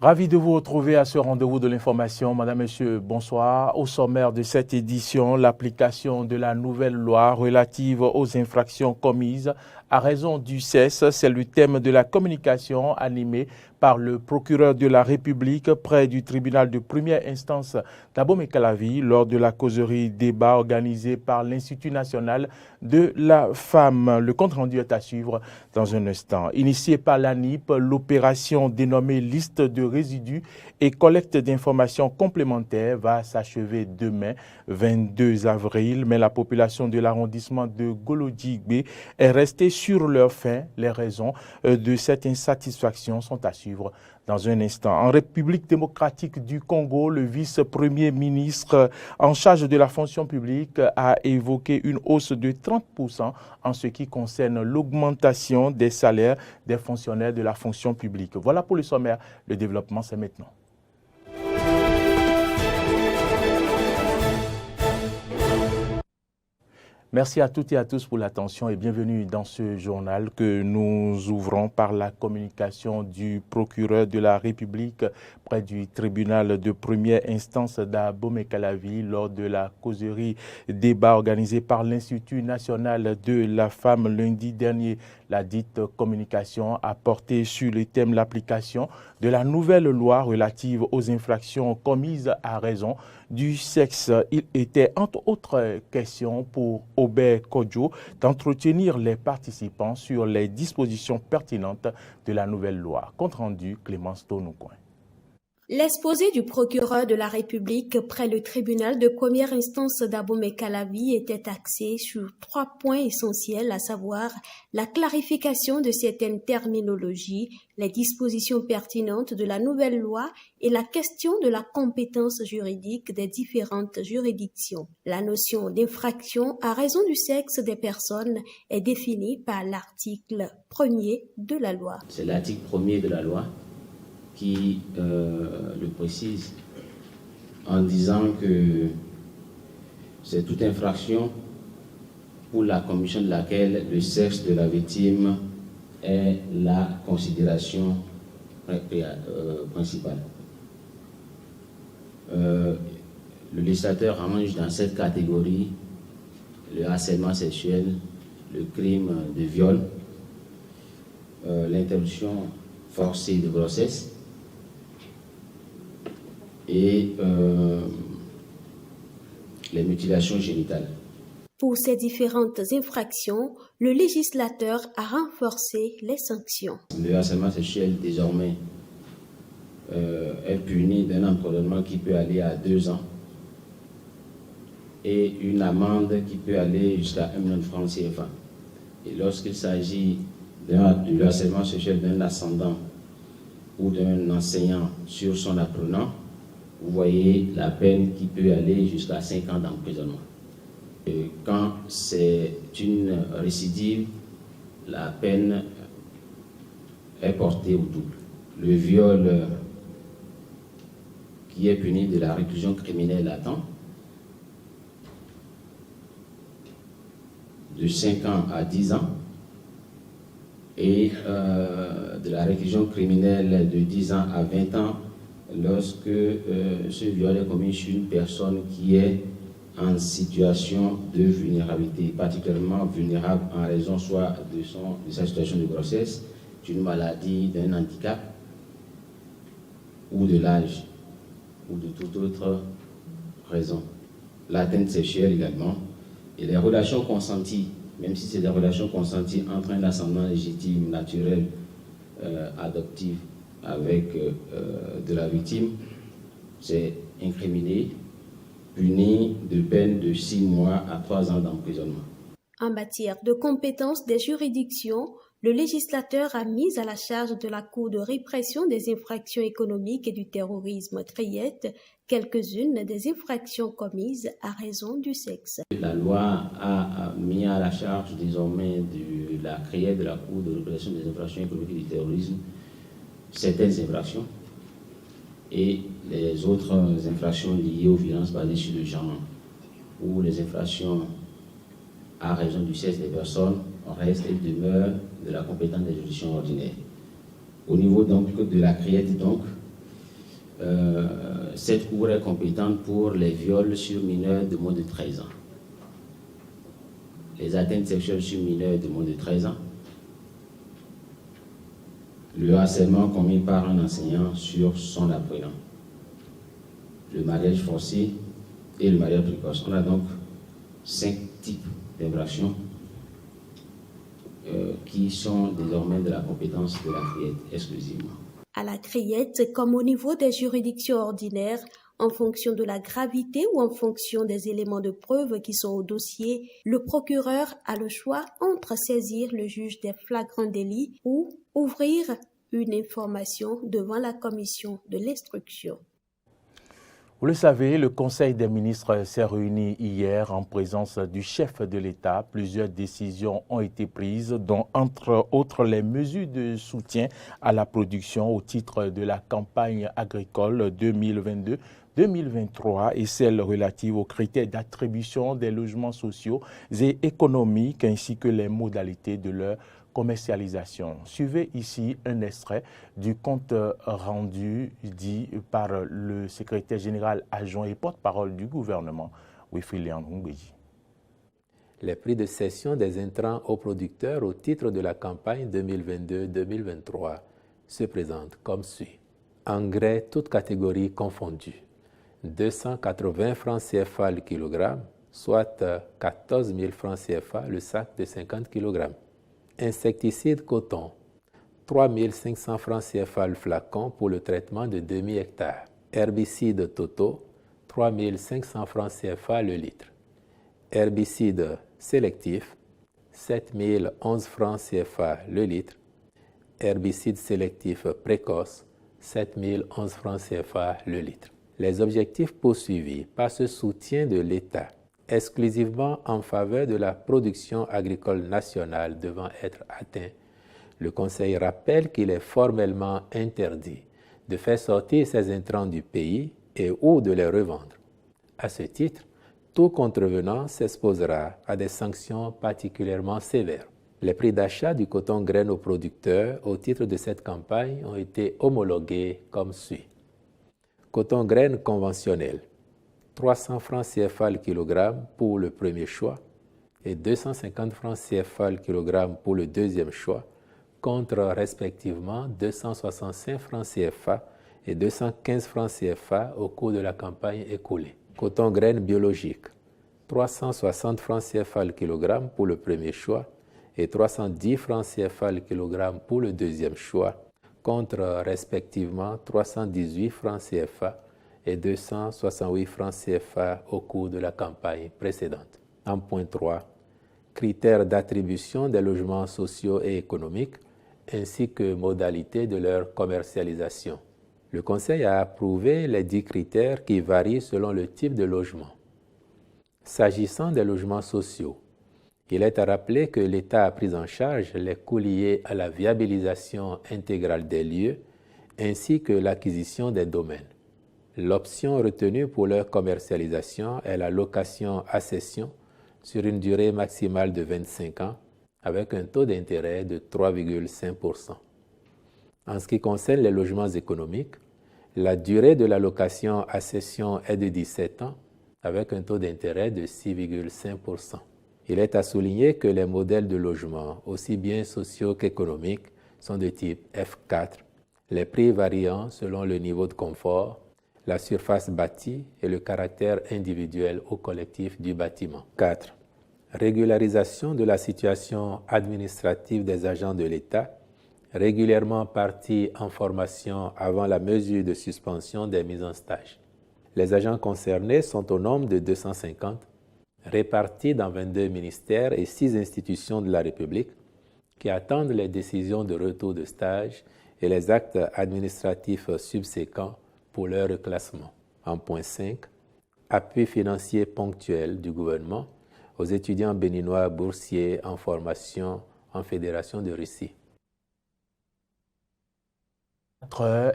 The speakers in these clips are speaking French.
Ravi de vous retrouver à ce rendez-vous de l'information. Madame, Monsieur, bonsoir. Au sommaire de cette édition, l'application de la nouvelle loi relative aux infractions commises à raison du CES, c'est le thème de la communication animée par le procureur de la République près du tribunal de première instance d'Abomey-Calavi lors de la causerie débat organisée par l'Institut national de la femme. Le compte rendu est à suivre dans un instant. Initié par l'ANIP, l'opération dénommée liste de résidus et collecte d'informations complémentaires va s'achever demain, 22 avril, mais la population de l'arrondissement de Golodjigbe est restée sur leur faim. Les raisons de cette insatisfaction sont à suivre dans un instant. En République démocratique du Congo, le vice-premier ministre en charge de la fonction publique a évoqué une hausse de 30% en ce qui concerne l'augmentation des salaires des fonctionnaires de la fonction publique. Voilà pour le sommaire. Le développement, c'est maintenant. Merci à toutes et à tous pour l'attention et bienvenue dans ce journal que nous ouvrons par la communication du procureur de la République près du tribunal de première instance d'Abomey-Calavi lors de la causerie débat organisée par l'Institut national de la femme lundi dernier. La dite communication a porté sur le thème l'application de la nouvelle loi relative aux infractions commises à raison du sexe. Il était entre autres questions pour Aubert Kodjo d'entretenir les participants sur les dispositions pertinentes de la nouvelle loi. Compte rendu, Clémence Tonoucoin. L'exposé du procureur de la République près le tribunal de première instance d'Abomey-Calavi était axé sur 3 points essentiels, à savoir la clarification de certaines terminologies, les dispositions pertinentes de la nouvelle loi et la question de la compétence juridique des différentes juridictions. La notion d'infraction à raison du sexe des personnes est définie par l'article 1er de la loi. C'est l'article 1er de la loi qui le précise en disant que c'est toute infraction pour la commission de laquelle le sexe de la victime est la considération principale. Le législateur arrange dans cette catégorie le harcèlement sexuel, le crime de viol, l'interruption forcée de grossesse, et les mutilations génitales. Pour ces différentes infractions, le législateur a renforcé les sanctions. Le harcèlement sexuel, désormais, est puni d'un emprisonnement qui peut aller à 2 ans et une amende qui peut aller jusqu'à 1 million de francs CFA. Et lorsqu'il s'agit du harcèlement sexuel d'un ascendant ou d'un enseignant sur son apprenant, vous voyez la peine qui peut aller jusqu'à 5 ans d'emprisonnement. Quand c'est une récidive, la peine est portée au double. Le viol qui est puni de la réclusion criminelle à temps, de 5 ans à 10 ans, et de la réclusion criminelle de 10 ans à 20 ans lorsque ce viol est commis sur une personne qui est en situation de vulnérabilité, particulièrement vulnérable en raison soit de sa situation de grossesse, d'une maladie, d'un handicap, ou de l'âge, ou de toute autre raison. L'atteinte sexuelle également, et les relations consenties, même si c'est des relations consenties entre un ascendant légitime, naturel, adoptif, avec de la victime, c'est incriminé, puni de peine de 6 mois à 3 ans d'emprisonnement. En matière de compétences des juridictions, le législateur a mis à la charge de la Cour de répression des infractions économiques et du terrorisme Triette quelques-unes des infractions commises à raison du sexe. La loi a mis à la charge désormais de la CRIET, de la Cour de répression des infractions économiques et du terrorisme, certaines infractions et les autres infractions liées aux violences basées sur le genre ou les infractions à raison du sexe des personnes restent et demeurent de la compétence des juridictions ordinaires. Au niveau donc de la CRIET, donc, cette cour est compétente pour les viols sur mineurs de moins de 13 ans, les atteintes sexuelles sur mineurs de moins de 13 ans, le harcèlement commis par un enseignant sur son apprenant, le mariage forcé et le mariage précoce. On a donc 5 types d'infractions qui sont désormais de la compétence de la CRIET exclusivement. À la CRIET, comme au niveau des juridictions ordinaires, en fonction de la gravité ou en fonction des éléments de preuve qui sont au dossier, le procureur a le choix entre saisir le juge des flagrants délits ou ouvrir une information devant la commission de l'instruction. Vous le savez, le Conseil des ministres s'est réuni hier en présence du chef de l'État. Plusieurs décisions ont été prises, dont entre autres les mesures de soutien à la production au titre de la campagne agricole 2022-2023 et celles relatives aux critères d'attribution des logements sociaux et économiques ainsi que les modalités de leur commercialisation. Suivez ici un extrait du compte rendu dit par le secrétaire général adjoint et porte-parole du gouvernement, Wilfried Ngoubeji. Les prix de cession des intrants aux producteurs au titre de la campagne 2022-2023 se présentent comme suit. Engrais, toutes catégories confondues, 280 francs CFA le kilogramme, soit 14 000 francs CFA le sac de 50 kg. Insecticide coton, 3 500 francs CFA le flacon pour le traitement de demi-hectare. Herbicide Toto, 3 500 francs CFA le litre. Herbicide sélectif, 7 011 francs CFA le litre. Herbicide sélectif précoce, 7 011 francs CFA le litre. Les objectifs poursuivis par ce soutien de l'État exclusivement en faveur de la production agricole nationale devant être atteint, le Conseil rappelle qu'il est formellement interdit de faire sortir ces intrants du pays et ou de les revendre. À ce titre, tout contrevenant s'exposera à des sanctions particulièrement sévères. Les prix d'achat du coton graine aux producteurs au titre de cette campagne ont été homologués comme suit. Coton graine conventionnel, 300 francs CFA le kilogramme pour le premier choix et 250 francs CFA le kilogramme pour le deuxième choix, contre respectivement 265 francs CFA et 215 francs CFA au cours de la campagne écoulée. Coton graine biologique, 360 francs CFA le kilogramme pour le premier choix et 310 francs CFA le kilogramme pour le deuxième choix, contre respectivement 318 francs CFA et 268 francs CFA au cours de la campagne précédente. En point 3, critères d'attribution des logements sociaux et économiques ainsi que modalités de leur commercialisation. Le Conseil a approuvé les 10 critères qui varient selon le type de logement. S'agissant des logements sociaux, il est à rappeler que l'État a pris en charge les coûts liés à la viabilisation intégrale des lieux ainsi que l'acquisition des domaines. L'option retenue pour leur commercialisation est la location à cession sur une durée maximale de 25 ans avec un taux d'intérêt de 3,5%. En ce qui concerne les logements économiques, la durée de la location à cession est de 17 ans avec un taux d'intérêt de 6,5%. Il est à souligner que les modèles de logement, aussi bien sociaux qu'économiques, sont de type F4, les prix variant selon le niveau de confort, la surface bâtie et le caractère individuel ou collectif du bâtiment. 4. Régularisation de la situation administrative des agents de l'État, régulièrement partis en formation avant la mesure de suspension des mises en stage. Les agents concernés sont au nombre de 250, répartis dans 22 ministères et 6 institutions de la République qui attendent les décisions de retour de stage et les actes administratifs subséquents pour leur reclassement. En point 5, appui financier ponctuel du gouvernement aux étudiants béninois boursiers en formation en Fédération de Russie.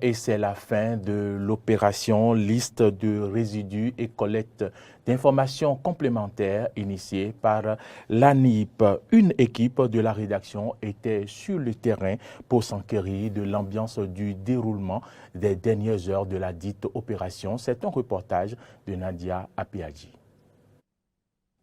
Et c'est la fin de l'opération liste de résidus et collecte d'informations complémentaires initiée par l'ANIP. Une équipe de la rédaction était sur le terrain pour s'enquérir de l'ambiance du déroulement des dernières heures de la dite opération. C'est un reportage de Nadia Apiadji.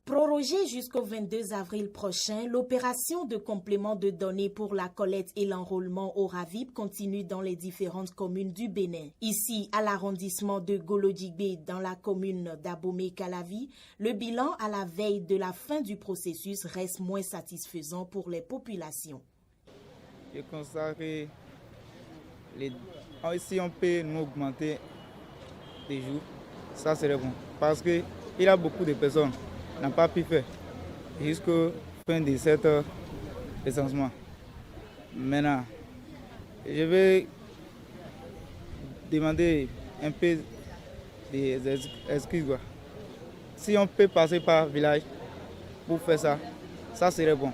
Prorogée jusqu'au 22 avril prochain, l'opération de complément de données pour la collecte et l'enrôlement au RAVIP continue dans les différentes communes du Bénin. Ici, à l'arrondissement de Golodigbe, dans la commune d'Abomey-Calavi, le bilan à la veille de la fin du processus reste moins satisfaisant pour les populations. Je constate que si on peut nous augmenter des jours, ça serait bon. Parce qu'il y a beaucoup de personnes n'a pas pu faire jusqu'à fin de cet recensement. Maintenant, je vais demander un peu des excuses. Si on peut passer par village pour faire ça, ça serait bon.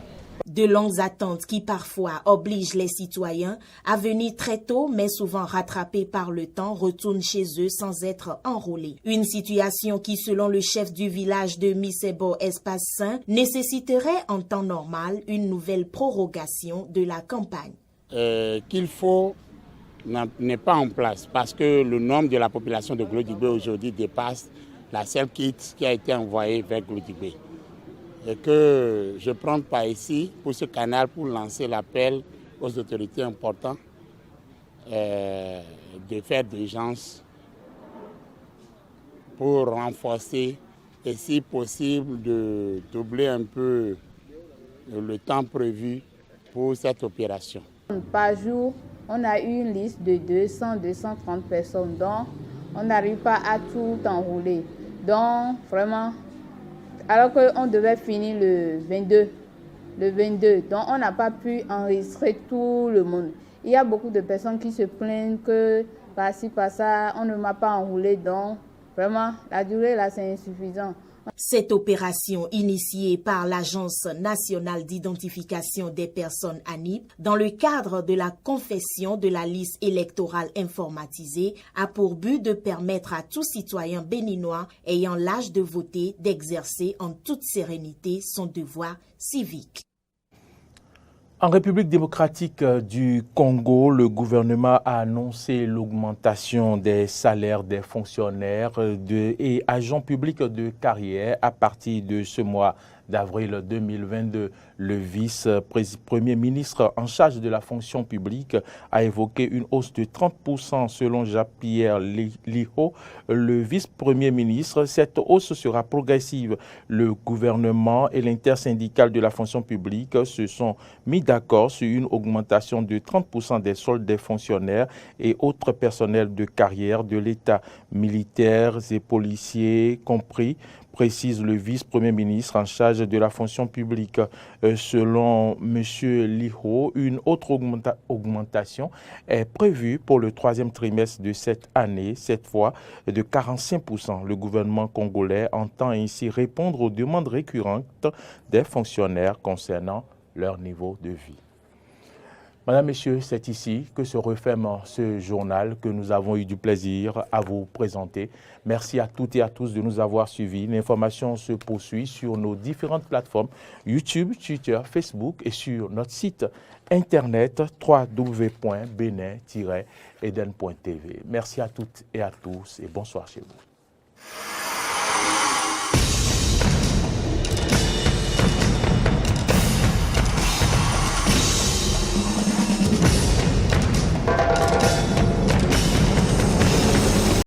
De longues attentes qui parfois obligent les citoyens à venir très tôt, mais souvent rattrapés par le temps, retournent chez eux sans être enrôlés. Une situation qui, selon le chef du village de Misebo Espace Saint, nécessiterait en temps normal une nouvelle prorogation de la campagne. Qu'il faut n'est pas en place parce que le nombre de la population de Golodigbe aujourd'hui dépasse la seule kit qui a été envoyée vers Golodigbe. Et que je prends par ici pour ce canal pour lancer l'appel aux autorités importantes de faire d'urgence pour renforcer et si possible de doubler un peu le temps prévu pour cette opération. Par jour, on a eu une liste de 200-230 personnes, donc on n'arrive pas à tout enrouler. Donc vraiment, alors qu'on devait finir le 22, donc on n'a pas pu enregistrer tout le monde. Il y a beaucoup de personnes qui se plaignent que par-ci, par-ça, on ne m'a pas enroulé, donc vraiment, la durée là, c'est insuffisant. Cette opération initiée par l'Agence nationale d'identification des personnes ANIP dans le cadre de la confection de la liste électorale informatisée a pour but de permettre à tout citoyen béninois ayant l'âge de voter d'exercer en toute sérénité son devoir civique. En République démocratique du Congo, le gouvernement a annoncé l'augmentation des salaires des fonctionnaires et agents publics de carrière à partir de ce mois d'avril 2022. Le vice-premier ministre en charge de la fonction publique a évoqué une hausse de 30% selon Jean-Pierre Liho, le vice-premier ministre. Cette hausse sera progressive. Le gouvernement et l'intersyndicale de la fonction publique se sont mis d'accord sur une augmentation de 30% des soldes des fonctionnaires et autres personnels de carrière de l'État, militaires et policiers compris, précise le vice-premier ministre en charge de la fonction publique. Selon M. Liho, une autre augmentation est prévue pour le troisième trimestre de cette année, cette fois de 45%. Le gouvernement congolais entend ainsi répondre aux demandes récurrentes des fonctionnaires concernant leur niveau de vie. Madame, Messieurs, c'est ici que se referme ce journal que nous avons eu du plaisir à vous présenter. Merci à toutes et à tous de nous avoir suivis. L'information se poursuit sur nos différentes plateformes YouTube, Twitter, Facebook et sur notre site internet www.benin-eden.tv. Merci à toutes et à tous et bonsoir chez vous.